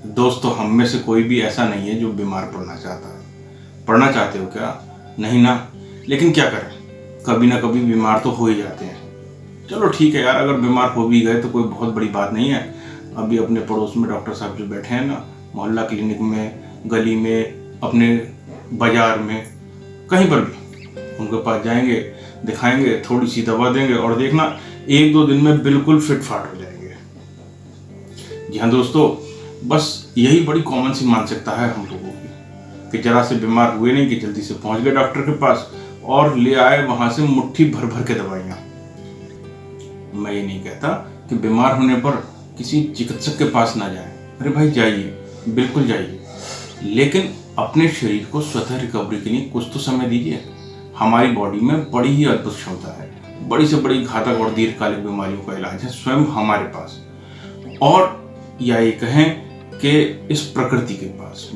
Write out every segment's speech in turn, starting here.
दोस्तों, हम में से कोई भी ऐसा नहीं है जो बीमार पड़ना चाहता है। पढ़ना चाहते हो क्या? नहीं ना। लेकिन क्या करें, कभी ना कभी बीमार तो हो ही जाते हैं। चलो ठीक है यार, अगर बीमार हो भी गए तो कोई बहुत बड़ी बात नहीं है। अभी अपने पड़ोस में डॉक्टर साहब जो बैठे हैं ना, मोहल्ला क्लिनिक में, गली में, अपने बाजार में, कहीं पर भी उनके पास जाएंगे, दिखाएंगे, थोड़ी सी दवा देंगे और देखना 1-2 दिन में बिल्कुल फिट फाट हो जाएंगे। जी हाँ दोस्तों, बस यही बड़ी कॉमन सी मानसिकता है हम लोगों की कि जरा से बीमार हुए नहीं कि जल्दी से पहुंच गए डॉक्टर के पास और ले आए वहां से मुट्ठी भर भर के दवाइयां। मैं ये नहीं कहता कि बीमार होने पर किसी चिकित्सक के पास ना जाएं। अरे भाई जाइए, बिल्कुल जाइए, लेकिन अपने शरीर को स्वतः रिकवरी के लिए कुछ तो समय दीजिए। हमारी बॉडी में बड़ी ही अद्भुत क्षमता है। बड़ी से बड़ी घातक और दीर्घकालिक बीमारियों का इलाज है स्वयं हमारे पास, और या ये कहें कि इस प्रकृति के पास।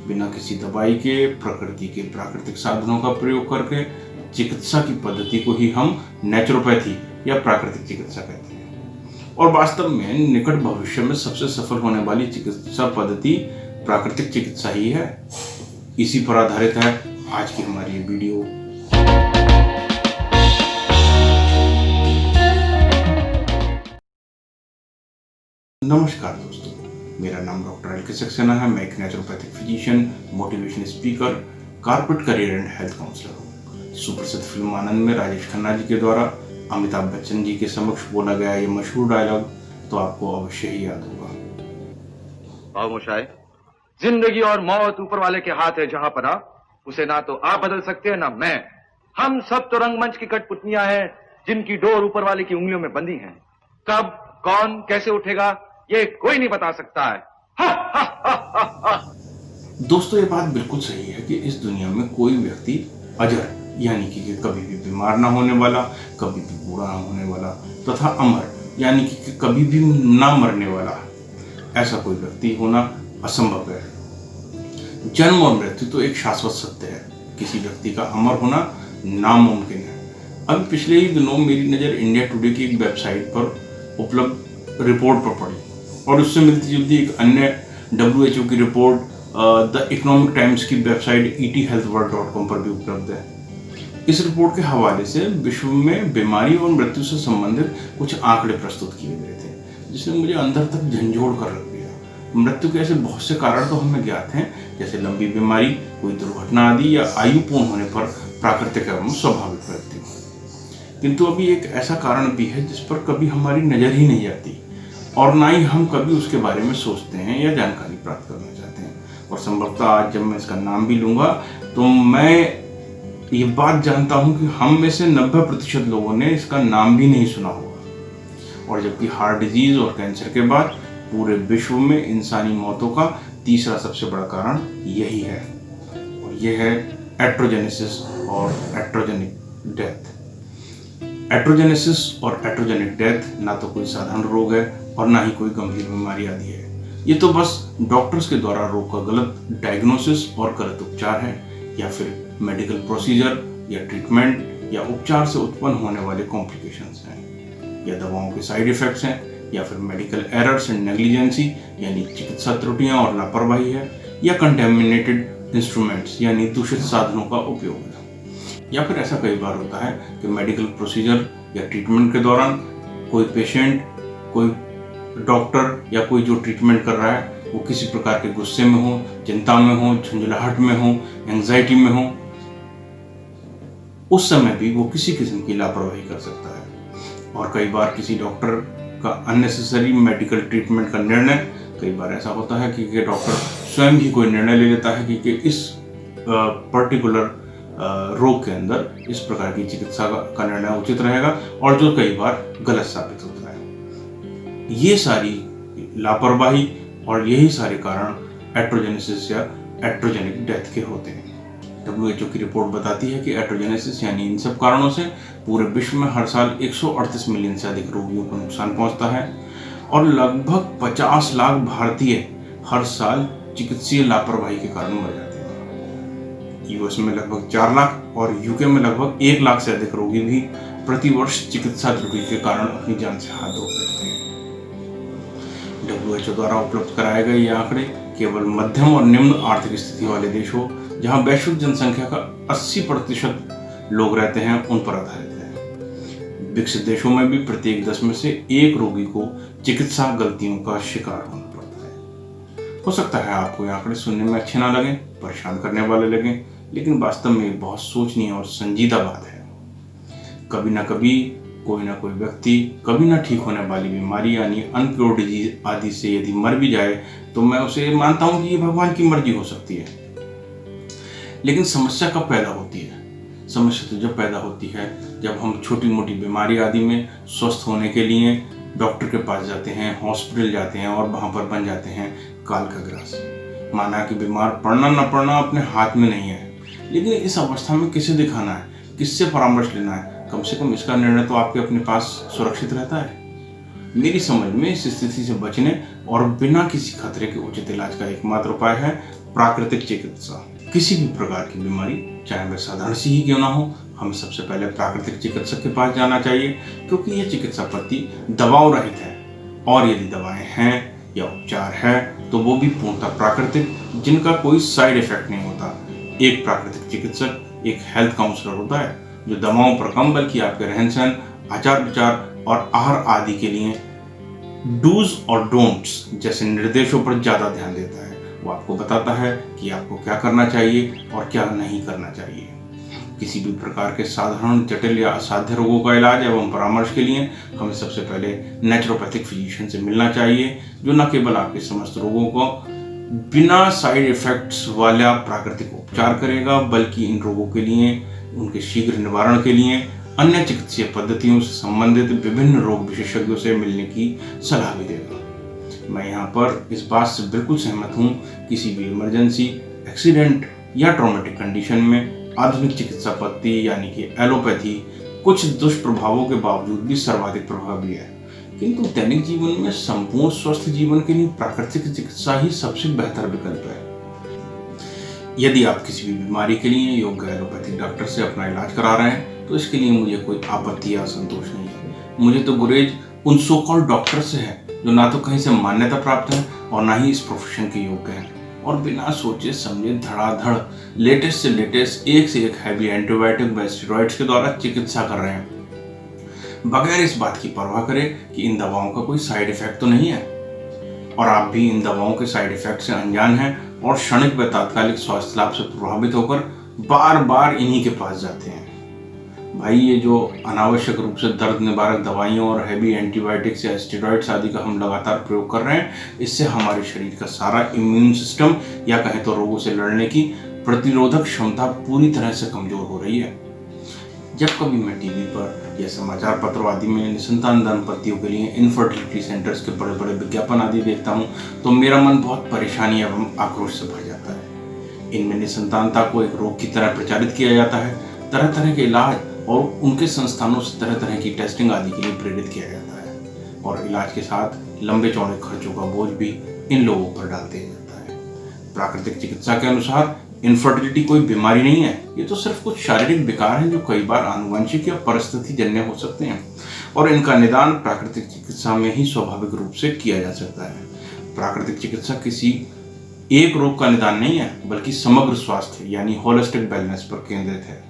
बिना किसी दवाई के, प्रकृति के प्राकृतिक साधनों का प्रयोग करके चिकित्सा की पद्धति को ही हम नेचुरोपैथी या प्राकृतिक चिकित्सा कहते हैं। और वास्तव में निकट भविष्य में सबसे सफल होने वाली चिकित्सा पद्धति प्राकृतिक चिकित्सा ही है। इसी पर आधारित है आज की हमारी ये वीडियो। नमस्कार दोस्तों, मेरा नाम डॉक्टर एल के सक्सेना है। मैं एक naturopathic physician, motivation speaker, corporate career and health counsellor हूँ। सुप्रसिद्ध फिल्म आनंद में राजेश खन्ना जी के द्वारा अमिताभ बच्चन जी के समक्ष बोला गया ये मशहूर डायलॉग तो आपको अवश्य ही याद होगा। खामोशाई, जिंदगी और मौत ऊपर वाले के हाथ है जहां पना, उसे ना तो आप बदल सकते हैं ना मैं। हम सब तो रंगमंच की कठपुतलियां हैं जिनकी डोर ऊपर वाले की उंगलियों में बंधी है। कब, कौन, कैसे उठेगा ये कोई नहीं बता सकता है। हा, हा, हा, हा, हा। दोस्तों, ये बात बिल्कुल सही है कि इस दुनिया में कोई व्यक्ति अजर यानी कि कभी भी बीमार ना होने वाला, कभी भी बूढ़ा ना होने वाला, तथा अमर यानी कि कभी भी ना मरने वाला, ऐसा कोई व्यक्ति होना असंभव है। जन्म और मृत्यु तो एक शाश्वत सत्य है, किसी व्यक्ति का अमर होना नामुमकिन है। अभी पिछले ही दिनों मेरी नज़र इंडिया टुडे की एक वेबसाइट पर उपलब्ध रिपोर्ट पर पड़ी और उससे मिलती जुलती एक अन्य WHO की रिपोर्ट द इकोनॉमिक टाइम्स की वेबसाइट ethealthworld.com पर भी उपलब्ध है। इस रिपोर्ट के हवाले से विश्व में बीमारी और मृत्यु से संबंधित कुछ आंकड़े प्रस्तुत किए गए थे, जिसने मुझे अंदर तक झंझोड़ कर रख दिया। मृत्यु के ऐसे बहुत से कारण तो हमें ज्ञात हैं, जैसे लंबी बीमारी, कोई दुर्घटना आदि, या आयु पूर्ण होने पर प्राकृतिक एवं स्वाभाविक मृत्यु। किंतु अभी एक ऐसा कारण भी है जिस पर कभी हमारी नजर ही नहीं आती और ना ही हम कभी उसके बारे में सोचते हैं या जानकारी प्राप्त करना चाहते हैं। और संभवतः आज जब मैं इसका नाम भी लूंगा तो मैं ये बात जानता हूं कि हम में से 90% लोगों ने इसका नाम भी नहीं सुना होगा। और जबकि हार्ट डिजीज और कैंसर के बाद पूरे विश्व में इंसानी मौतों का तीसरा सबसे बड़ा कारण यही है, और यह है एट्रोजेनेसिस और एट्रोजेनिक डेथ। एट्रोजेनेसिस और एट्रोजेनिक डेथ ना तो कोई साधारण रोग है और ना ही कोई गंभीर बीमारी आदि है। ये तो बस डॉक्टर्स के द्वारा रोग का गलत डायग्नोसिस और गलत उपचार है, या फिर मेडिकल प्रोसीजर या ट्रीटमेंट या उपचार से उत्पन्न होने वाले कॉम्प्लिकेशंस हैं, या दवाओं के साइड इफेक्ट्स हैं, या फिर मेडिकल एरर्स एंड नेग्लिजेंसी यानी चिकित्सा त्रुटियां और लापरवाही है, या कंटेमिनेटेड इंस्ट्रूमेंट्स यानी दूषित साधनों का उपयोग है। या फिर ऐसा कई बार होता है कि मेडिकल प्रोसीजर या ट्रीटमेंट के दौरान कोई पेशेंट, कोई डॉक्टर या कोई जो ट्रीटमेंट कर रहा है वो किसी प्रकार के गुस्से में हो, चिंता में हो, झुंझलाहट में हो, एंजाइटी में हो, उस समय भी वो किसी किस्म की लापरवाही कर सकता है। और कई बार किसी डॉक्टर का अननेसेसरी मेडिकल ट्रीटमेंट का निर्णय, कई बार ऐसा होता है कि डॉक्टर स्वयं ही कोई निर्णय ले लेता है कि इस पर्टिकुलर रोग के अंदर इस प्रकार की चिकित्सा का निर्णय उचित रहेगा, और जो कई बार गलत साबित होता है। ये सारी लापरवाही और यही सारे कारण एट्रोजेनेसिस या एट्रोजेनिक डेथ के होते हैं। WHO की रिपोर्ट बताती है कि एट्रोजेनेसिस यानी इन सब कारणों से पूरे विश्व में हर साल 138 मिलियन से अधिक रोगियों को नुकसान पहुंचता है, और लगभग 50 लाख भारतीय हर साल चिकित्सीय लापरवाही के कारण मर जाते हैं। यूएस में लगभग 4 लाख और यूके में लगभग 1 लाख से अधिक रोगी भी प्रतिवर्ष चिकित्सा त्रुटि के कारण अपनी जान से हाथ धो बैठते हैं। WHO द्वारा उपलब्ध कराए गए ये आंकड़े केवल मध्यम और निम्न आर्थिक स्थिति वाले देशों, जहां वैश्विक जनसंख्या का 80% लोग रहते हैं, उन पर आधारित है। विकसित देशों में भी प्रत्येक 10 में से 1 रोगी को चिकित्सा गलतियों का शिकार होना पड़ता है। हो सकता है आपको ये आंकड़े सुनने में अच्छे ना लगें, परेशान करने वाले लगें, लेकिन वास्तव में ये बहुत सोचनीय और संजीदा बात है। कभी ना कभी कोई ना कोई व्यक्ति कभी ना ठीक होने वाली बीमारी यानी अनक्योर्ड डिजीज आदि से यदि मर भी जाए तो मैं उसे मानता हूं कि ये भगवान की मर्जी हो सकती है। लेकिन समस्या कब पैदा होती है? समस्या तो जब पैदा होती है जब हम छोटी मोटी बीमारी आदि में स्वस्थ होने के लिए डॉक्टर के पास जाते हैं, हॉस्पिटल जाते हैं और वहां पर बन जाते हैं काल का ग्रास। माना कि बीमार पड़ना न पड़ना अपने हाथ में नहीं है, लेकिन इस अवस्था में किसे दिखाना है, किससे परामर्श लेना है, कम से कम इसका निर्णय तो आपके अपने पास सुरक्षित रहता है। मेरी समझ में इस स्थिति से बचने और बिना किसी खतरे के उचित इलाज का एकमात्र उपाय है प्राकृतिक चिकित्सा। किसी भी प्रकार की बीमारी, चाहे वह साधारण सी ही क्यों ना हो, हमें सबसे पहले प्राकृतिक चिकित्सक के पास जाना चाहिए, क्योंकि यह चिकित्सा पद्धति दवाओं रहित है और यदि दवाएं हैं या उपचार है तो वो भी पूर्णतः प्राकृतिक, जिनका कोई साइड इफेक्ट नहीं होता। एक प्राकृतिक चिकित्सक एक हेल्थ काउंसलर होता है जो दवाओं पर कम बल्कि आपके रहन सहन, आचार विचार और आहार आदि के लिए डूज और डोंट्स जैसे निर्देशों पर ज्यादा ध्यान देता है। वो आपको बताता है कि आपको क्या करना चाहिए और क्या नहीं करना चाहिए। किसी भी प्रकार के साधारण, जटिल या असाध्य रोगों का इलाज एवं परामर्श के लिए हमें सबसे पहले नेचुरोपैथिक फिजिशियन से मिलना चाहिए, जो न केवल आपके समस्त रोगों को बिना साइड इफेक्ट्स वाला प्राकृतिक उपचार करेगा, बल्कि इन रोगों के लिए, उनके शीघ्र निवारण के लिए अन्य चिकित्सीय पद्धतियों से संबंधित विभिन्न रोग विशेषज्ञों से मिलने की सलाह भी देगा। मैं यहाँ पर इस बात से बिल्कुल सहमत हूँ, किसी भी इमरजेंसी, एक्सीडेंट या ट्रॉमेटिक कंडीशन में आधुनिक चिकित्सा पद्धति यानी कि एलोपैथी कुछ दुष्प्रभावों के बावजूद भी सर्वाधिक प्रभावी है। किंतु दैनिक जीवन में संपूर्ण स्वस्थ जीवन के लिए प्राकृतिक चिकित्सा ही सबसे बेहतर विकल्प है। यदि आप किसी भी बीमारी के लिए योग्य एलोपैथिक डॉक्टर से अपना इलाज करा रहे हैं तो इसके लिए मुझे कोई आपत्ति या संतोष नहीं है। मुझे तो गुरेज उन सो कॉल्ड डॉक्टर से है जो ना तो कहीं से मान्यता प्राप्त है और ना ही इस प्रोफेशन के योग्य हैं, और बिना सोचे समझे धड़ाधड़ लेटेस्ट से लेटेस्ट एक से एक हैवी एंटीबायोटिक व स्टेरॉइड्स के द्वारा चिकित्सा कर रहे हैं, बगैर इस बात की परवाह करे कि इन दवाओं का कोई साइड इफेक्ट तो नहीं है। और आप भी इन दवाओं के साइड इफेक्ट से अनजान हैं और क्षणिक व तात्कालिक स्वास्थ्य लाभ से प्रभावित होकर बार बार इन्हीं के पास जाते हैं। भाई, ये जो अनावश्यक रूप से दर्द निवारक दवाइयों और हैवी एंटीबायोटिक्स या स्टेरॉइड्स आदि का हम लगातार प्रयोग कर रहे हैं, इससे हमारे शरीर का सारा इम्यून सिस्टम या कहें तो रोगों से लड़ने की प्रतिरोधक क्षमता पूरी तरह से कमजोर हो रही है। जब कभी मैं टीवी पर या समाचार पत्रों आदि में निसंतान दंपतियों के लिए इनफर्टिलिटी सेंटर्स के बड़े बड़े विज्ञापन आदि देखता हूँ तो मेरा मन बहुत परेशानी एवं आक्रोश से भर जाता है। इनमें निसंतानता को एक रोग की तरह प्रचारित किया जाता है, तरह तरह के इलाज और उनके संस्थानों से तरह तरह की टेस्टिंग आदि के लिए प्रेरित किया जाता है, और इलाज के साथ लंबे चौड़े खर्चों का बोझ भी इन लोगों पर डाल दिया जाता है। प्राकृतिक चिकित्सा के अनुसार इनफर्टिलिटी कोई बीमारी नहीं है, ये तो सिर्फ कुछ शारीरिक विकार हैं जो कई बार आनुवंशिक या परिस्थिति जन्य हो सकते हैं, और इनका निदान प्राकृतिक चिकित्सा में ही स्वाभाविक रूप से किया जा सकता है। प्राकृतिक चिकित्सा किसी एक रोग का निदान नहीं है, बल्कि समग्र स्वास्थ्य यानी होलिस्टिक वेलनेस पर केंद्रित है।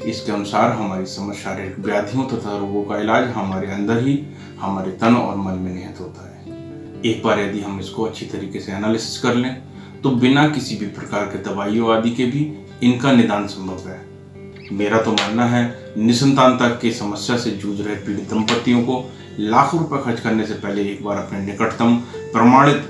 इसके अनुसार हमारी समस्त शारीरिक व्याधियों तथा रोगों का इलाज हमारे अंदर ही, हमारे तन और मन में निहित होता है। एक बार यदि हम इसको अच्छी तरीके से एनालिसिस कर लें तो बिना किसी भी प्रकार के दवाइयों आदि के भी इनका निदान संभव है। मेरा तो मानना है, निसंतानता की समस्या से जूझ रहे पीड़ित दंपतियों को लाखों रुपए खर्च करने से पहले एक बार अपने निकटतम प्रमाणित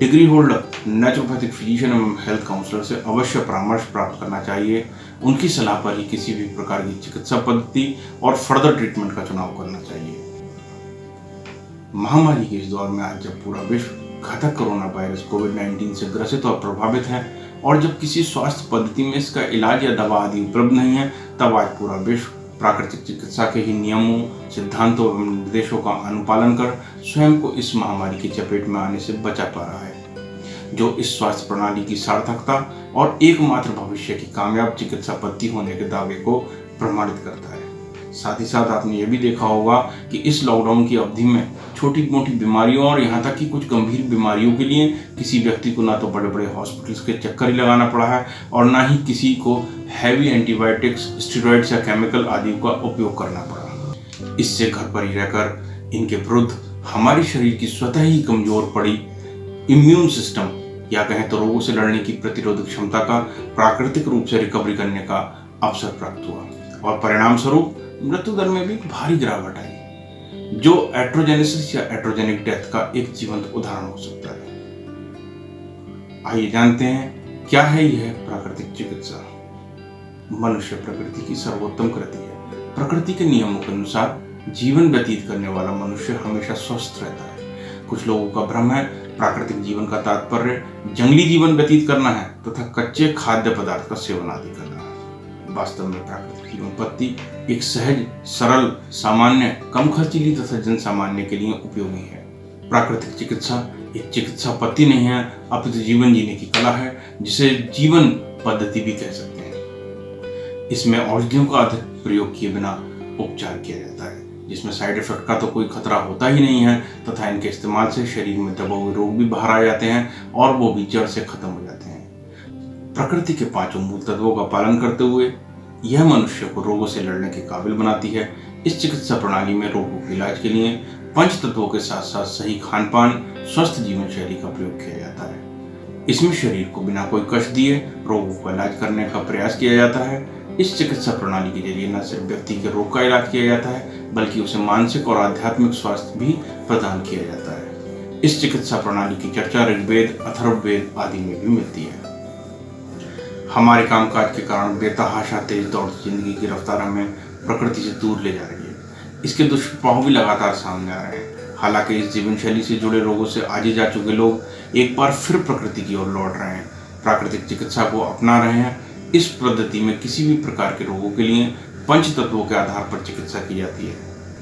डिग्री होल्डर नेचुरोपैथिक फिजिशियन एवं हेल्थ काउंसलर से अवश्य परामर्श प्राप्त करना चाहिए। उनकी सलाह पर ही किसी भी प्रकार की चिकित्सा पद्धति और फर्दर ट्रीटमेंट का चुनाव करना चाहिए। महामारी के इस दौर में आज जब पूरा विश्व घातक कोरोना वायरस कोविड-19 से ग्रसित और प्रभावित है, और जब किसी स्वास्थ्य पद्धति में इसका इलाज या दवा आदि उपलब्ध नहीं है, तब आज पूरा विश्व प्राकृतिक चिकित्सा के ही नियमों, सिद्धांतों एवं निर्देशों का अनुपालन कर स्वयं को इस महामारी की चपेट में आने से बचा पा रहा है, जो इस स्वास्थ्य प्रणाली की सार्थकता और एकमात्र भविष्य की कामयाब चिकित्सा पद्धति होने के दावे को प्रमाणित करता है। साथ ही साथ आपने ये भी देखा होगा कि इस लॉकडाउन की अवधि में छोटी मोटी बीमारियों और यहाँ तक कि कुछ गंभीर बीमारियों के लिए किसी व्यक्ति को ना तो बड़े बड़े हॉस्पिटल्स के चक्कर ही लगाना पड़ा है और ना ही किसी को हैवी एंटीबायोटिक्स, स्टेरॉइड्स या केमिकल आदि का उपयोग करना पड़ा। इससे घर पर ही रहकर इनके विरुद्ध हमारे शरीर की स्वतः ही कमजोर पड़ी इम्यून सिस्टम या कहें तो रोगों से लड़ने की प्रतिरोधक क्षमता का प्राकृतिक रूप से रिकवरी करने का अवसर प्राप्त हुआ और परिणाम स्वरूप मृत्यु दर में भी भारी गिरावट आई, जो एट्रोजेनेसिस या एट्रोजेनिक डेथ का एक जीवंत उदाहरण हो सकता है। आइए जानते हैं क्या है यह प्राकृतिक चिकित्सा। मनुष्य प्रकृति की सर्वोत्तम कृति है। प्रकृति के नियमों के अनुसार जीवन व्यतीत करने वाला मनुष्य हमेशा स्वस्थ रहता है। कुछ लोगों का भ्रम है प्राकृतिक जीवन का तात्पर्य जंगली जीवन व्यतीत करना है तथा कच्चे खाद्य पदार्थ का सेवन आदि करना है। वास्तव में प्राकृतिक जीवन पद्धति एक सहज, सरल, सामान्य, कम खर्चीली तथा जन सामान्य के लिए उपयोगी है। प्राकृतिक चिकित्सा एक चिकित्सा पद्धति नहीं है, अपितु जीवन जीने की कला है, जिसे जीवन पद्धति भी कह सकते हैं। इसमें औषधियों का अधिक प्रयोग किए बिना उपचार किया जाता है, जिसमें साइड इफेक्ट का तो कोई खतरा होता ही नहीं है तथा इनके इस्तेमाल से शरीर में दबे हुए रोग भी बाहर आ जाते हैं और वो भी जड़ से खत्म हो जाते हैं। प्रकृति के 5 मूल तत्वों का पालन करते हुए यह मनुष्य को रोगों से लड़ने के काबिल बनाती है। इस चिकित्सा प्रणाली में रोगों के इलाज के लिए 5 तत्वों के साथ साथ सही खान पान, स्वस्थ जीवन शैली का प्रयोग किया जाता है। इसमें शरीर को बिना कोई कष्ट दिए रोगों का इलाज करने का प्रयास किया जाता है। इस चिकित्सा प्रणाली के जरिए न सिर्फ व्यक्ति के रोग का इलाज किया जाता है बल्कि उसे मानसिक और आध्यात्मिक स्वास्थ्य भी प्रदान किया जाता है। इस चिकित्सा प्रणाली की चर्चा ऋग्वेद, अथर्ववेद आदि में भी मिलती है। हमारे कामकाज के कारण बेतहाशा तेज दौड़ती जिंदगी की रफ्तार हमें प्रकृति से दूर ले जा रही है। इसके दुष्प्रभाव भी लगातार सामने आ रहे हैं। हालांकि इस जीवन शैली से जुड़े रोगों से आगे जा चुके लोग एक बार फिर प्रकृति की ओर लौट रहे हैं, प्राकृतिक चिकित्सा को अपना रहे हैं। इस पद्धति में किसी भी प्रकार के रोगों के लिए 5 तत्वों के आधार पर चिकित्सा की जाती है।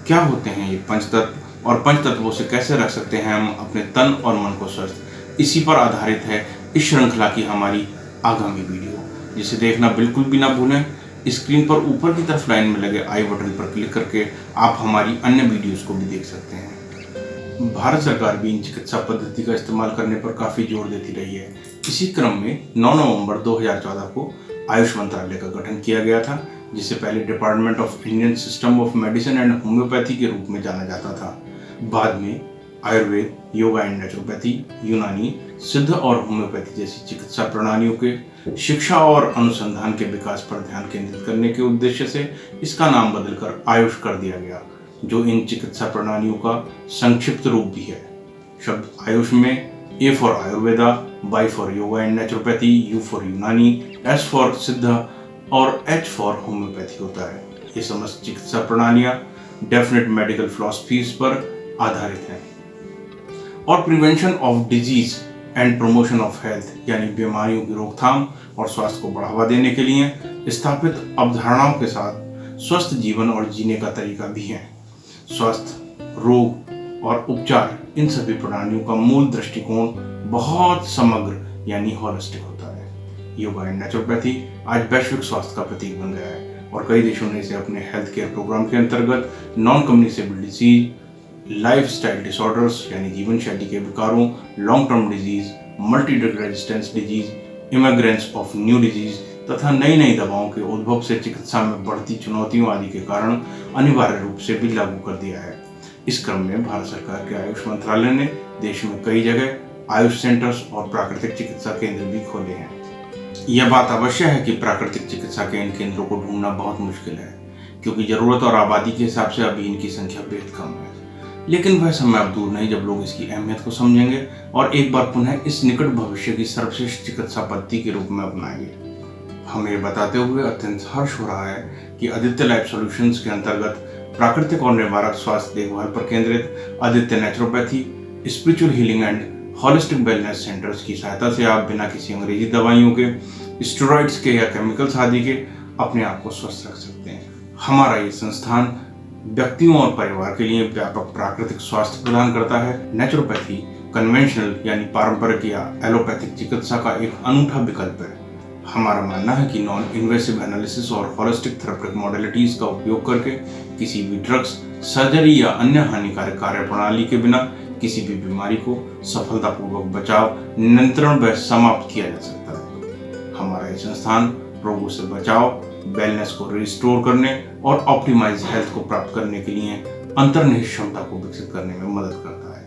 क्या होते हैं ये 5 तत्व और 5 तत्वों से कैसे रख सकते हैं हम अपने तन और मन को स्वस्थ, इसी पर आधारित है इस श्रृंखला की हमारी आगामी वीडियो, जिसे देखना बिल्कुल भी ना भूलें। स्क्रीन पर ऊपर की तरफ लाइन में लगे आई बटन पर क्लिक करके आप हमारी अन्य वीडियोस को भी देख सकते हैं। भारत सरकार भी इन चिकित्सा पद्धति का इस्तेमाल करने पर काफ़ी जोर देती रही है। इसी क्रम में 9 नवंबर 2014 को आयुष मंत्रालय का गठन किया गया था, जिसे पहले department of Indian system of medicine and homeopathy के रूप में जाना जाता था। बाद में आयुर्वेद, योगा एंड नेचुरोपैथी, यूनानी, सिद्ध और होम्योपैथी जैसी चिकित्सा प्रणालियों के शिक्षा और अनुसंधान के विकास पर ध्यान केंद्रित करने के उद्देश्य से इसका नाम बदलकर आयुष कर दिया गया, जो इन चिकित्सा प्रणालियों का संक्षिप्त रूप भी है। शब्द आयुष में A for Ayurveda, Y for yoga and naturopathy, U for यूनानी, S फॉर सिद्ध और H फॉर होम्योपैथी होता है। ये समस्त चिकित्सा प्रणालियां डेफिनेट मेडिकल फिलॉसफीज पर आधारित हैं और prevention of disease and promotion of health यानी बीमारियों की रोकथाम और स्वास्थ्य को बढ़ावा देने के लिए स्थापित अवधारणाओं के साथ स्वस्थ जीवन और जीने का तरीका भी है। स्वास्थ्य, रोग और उपचार इन सभी प्रणालियों का मूल दृष्टिकोण बहुत समग्र यानी होलिस्टिक होता है। योगा एंड नेचुरोपैथी आज वैश्विक स्वास्थ्य का प्रतीक बन गया है और कई देशों ने इसे अपने हेल्थ केयर प्रोग्राम के अंतर्गत non communicable disease, lifestyle disorders यानी जीवन शैली के विकारों, long term disease, multi drug resistance disease, immigrants of new disease तथा नई नई दवाओं के उद्भव से चिकित्सा में बढ़ती चुनौतियों आदि के कारण अनिवार्य रूप से भी लागू कर दिया है। इस क्रम में भारत सरकार के आयुष मंत्रालय ने देश में कई जगह आयुष सेंटर्स और प्राकृतिक चिकित्सा केंद्र भी खोले हैं। यह बात अवश्य है कि प्राकृतिक चिकित्सा के इन केंद्रों को ढूंढना बहुत मुश्किल है, क्योंकि जरूरत और आबादी के हिसाब से अभी इनकी संख्या बेहद कम है। लेकिन वह समय अब दूर नहीं जब लोग इसकी अहमियत को समझेंगे और एक बार पुनः इस निकट भविष्य की सर्वश्रेष्ठ चिकित्सा पद्धति के रूप में अपनाएंगे। हमें बताते हुए अत्यंत हर्ष हो रहा है कि आदित्य लाइफ सॉल्यूशंस के अंतर्गत प्राकृतिक और निवारक स्वास्थ्य देखभाल पर केंद्रित Aditya naturopathy, spiritual healing and holistic wellness centres की सहायता से आप बिना किसी अंग्रेजी दवाइयों के, स्टेरॉइड्स के या केमिकल्स आदि के अपने आप को स्वस्थ रख सकते हैं। हमारा ये संस्थान व्यक्तियों और परिवार के लिए व्यापक प्राकृतिक स्वास्थ्य प्रदान करता है। नेचुरोपैथी कन्वेंशनल यानी पारंपरिक या एलोपैथिक चिकित्सा का एक अनूठा विकल्प है। हमारा मानना है कि नॉन इन्वेसिव एनालिसिस और होलिस्टिक थेरेप्यूटिक मॉडलिटीज का उपयोग करके किसी भी ड्रग्स, सर्जरी या अन्य हानिकारक कार्यप्रणाली के बिना किसी भी बीमारी को सफलतापूर्वक बचाव, नियंत्रण व समाप्त किया जा सकता है। हमारा ये संस्थान रोगों से बचाव, वेलनेस को रिस्टोर करने और ऑप्टिमाइज हेल्थ को प्राप्त करने के लिए अंतर्निहित क्षमता को विकसित करने में मदद करता है।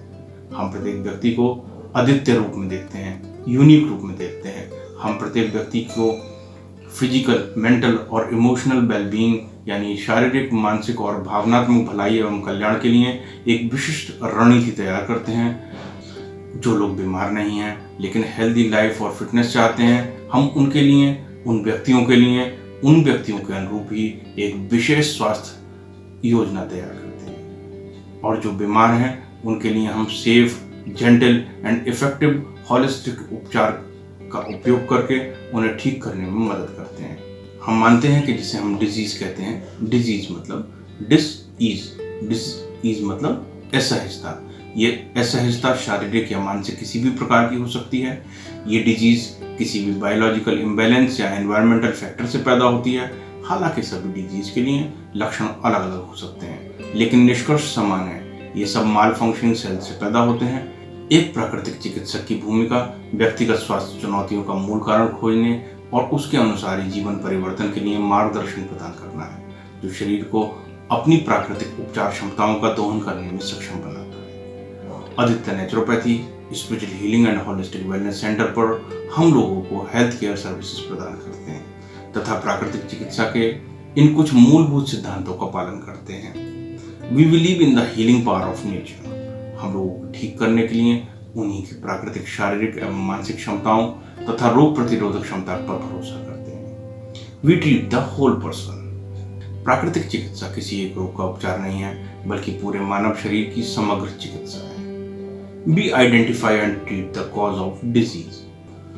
हम प्रत्येक व्यक्ति को अद्वितीय रूप में देखते हैं, यूनिक रूप में देखते हैं। हम प्रत्येक व्यक्ति को फिजिकल, मेंटल और इमोशनल वेलबींग यानी शारीरिक, मानसिक और भावनात्मक भलाई एवं कल्याण के लिए एक विशिष्ट रणनीति तैयार करते हैं। जो लोग बीमार नहीं हैं लेकिन हेल्दी लाइफ और फिटनेस चाहते हैं, हम उनके लिए, उन व्यक्तियों के लिए, उन व्यक्तियों के अनुरूप ही एक विशेष स्वास्थ्य योजना तैयार करते हैं। और जो बीमार हैं उनके लिए हम safe, gentle and effective holistic उपचार का उपयोग करके उन्हें ठीक करने में मदद करते हैं। हम मानते हैं कि जिसे हम डिजीज कहते हैं, डिजीज मतलब डिस मतलब असहजता। ये असहजता शारीरिक या मानसिक किसी भी प्रकार की हो सकती है। ये डिजीज किसी भी बायोलॉजिकल इम्बैलेंस या एनवायरमेंटल फैक्टर से पैदा होती है। हालांकि सभी डिजीज के लिए लक्षण अलग अलग हो सकते हैं, लेकिन निष्कर्ष समान है। ये सब माल फंक्शनिंग सेल से पैदा होते हैं। एक प्राकृतिक चिकित्सक की भूमिका व्यक्तिगत स्वास्थ्य चुनौतियों का मूल कारण खोजने और उसके अनुसार ही जीवन परिवर्तन के लिए मार्गदर्शन प्रदान करना है, जो शरीर को अपनी प्राकृतिक उपचार क्षमताओं का दोहन करने में सक्षम बनाता है। Aditya naturopathy, spiritual healing and holistic wellness centre पर हम लोगों को हेल्थ केयर सर्विसेज प्रदान करते हैं तथा प्राकृतिक चिकित्सा के इन कुछ मूलभूत सिद्धांतों का पालन करते हैं। We believe in the healing power of nature. हम लोगों को ठीक करने के लिए उन्हीं की प्राकृतिक शारीरिक एवं मानसिक क्षमताओं तथा रोग प्रतिरोधक क्षमता पर भरोसा करते हैं। We treat the whole person. प्राकृतिक चिकित्सा किसी एक रोग का उपचार नहीं है, बल्कि पूरे मानव शरीर की समग्र चिकित्सा है। We identify and treat the cause of disease.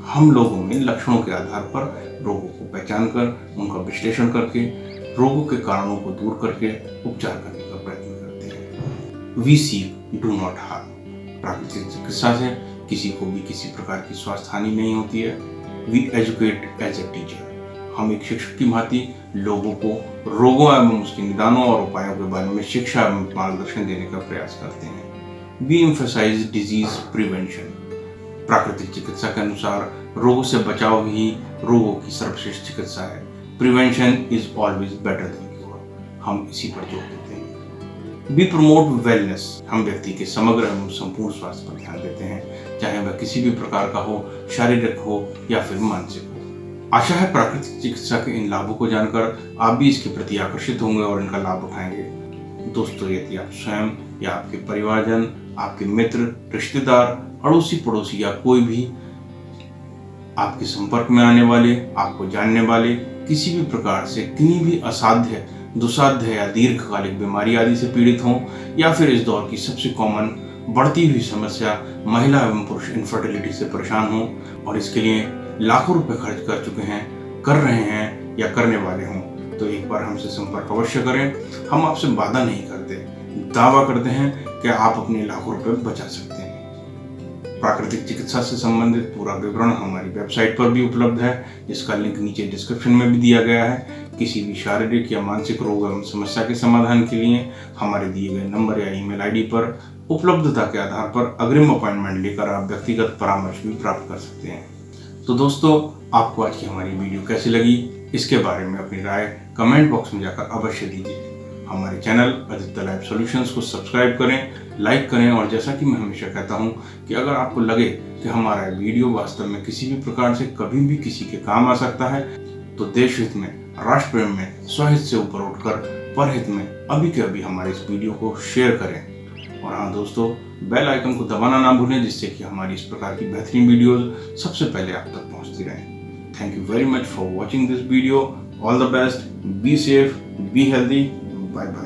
हम लोगों में लक्षणों के आधार पर रोगों को पहचान कर, उनका विश्लेषण करके, रोगों के कारणों को दूर करके उपचार करने का प्रयत्न करते हैं। We seek, do not harm. प्राकृतिक चिकित्सा से किसी को भी किसी प्रकार की स्वास्थ्य हानि नहीं होती है। We educate as a teacher. हम एक शिक्षक की भांति लोगों को रोगों एवं उसके निदानों और उपायों के बारे में शिक्षा एवं मार्गदर्शन देने का प्रयास करते हैं। We emphasise disease prevention. प्राकृतिक चिकित्सा के अनुसार रोगों से बचाव ही रोगों की सर्वश्रेष्ठ चिकित्सा है। Prevention is always better than cure. हम इसी पर जोर देते हैं। We promote wellness. हम व्यक्ति के समग्र एवं संपूर्ण स्वास्थ्य पर ध्यान देते हैं, चाहे वह किसी भी प्रकार का हो, शारीरिक हो या फिर मानसिक हो। आशा है प्राकृतिक चिकित्सा के इन लाभों को जानकर आप भी इसके प्रति आकर्षित होंगे और इनका लाभ उठाएंगे। दोस्तों, यदि आप स्वयं या आपके परिवारजन, आपके मित्र, रिश्तेदार, अड़ोसी पड़ोसी या कोई भी आपके संपर्क में आने वाले, आपको जानने वाले किसी भी प्रकार से किन्हीं भी असाध्य, दुसाध्य या दीर्घकालिक बीमारी आदि से पीड़ित हों, या फिर इस दौर की सबसे कॉमन बढ़ती हुई समस्या महिला एवं पुरुष इनफर्टिलिटी से परेशान हों और इसके लिए लाखों रुपए खर्च कर चुके हैं, कर रहे हैं या करने वाले हों, तो एक बार हमसे संपर्क अवश्य करें। हम आपसे वादा नहीं करते, दावा करते हैं कि आप अपने लाखों रुपए बचा सकते हैं। प्राकृतिक चिकित्सा से संबंधित पूरा विवरण हमारी वेबसाइट पर भी उपलब्ध है, जिसका लिंक नीचे डिस्क्रिप्शन में भी दिया गया है। किसी भी शारीरिक या मानसिक रोग एवं समस्या के समाधान के लिए हमारे दिए गए नंबर या ईमेल आईडी पर उपलब्धता के आधार पर अग्रिम अपॉइंटमेंट लेकर आप व्यक्तिगत परामर्श भी प्राप्त कर सकते हैं। तो दोस्तों, आपको आज की हमारी वीडियो कैसी लगी, इसके बारे में अपनी राय कमेंट बॉक्स में जाकर अवश्य दीजिए। हमारे चैनल आदित्य लाइफ सॉल्यूशंस को सब्सक्राइब करें, लाइक करें, और जैसा कि मैं हमेशा कहता हूं कि अगर आपको लगे कि हमारा वीडियो वास्तव में किसी भी प्रकार से कभी भी किसी के काम आ सकता है, तो देश हित में, राष्ट्र प्रेम में, स्वहित से ऊपर उठकर परहित में अभी के अभी हमारे इस वीडियो को शेयर करें। और हाँ दोस्तों, बेल आइकन को दबाना ना भूलें, जिससे कि हमारी इस प्रकार की बेहतरीन वीडियोस सबसे पहले आप तक पहुंचती रहें। Thank you very much for watching this video. All the best, be safe, be healthy, bye bye.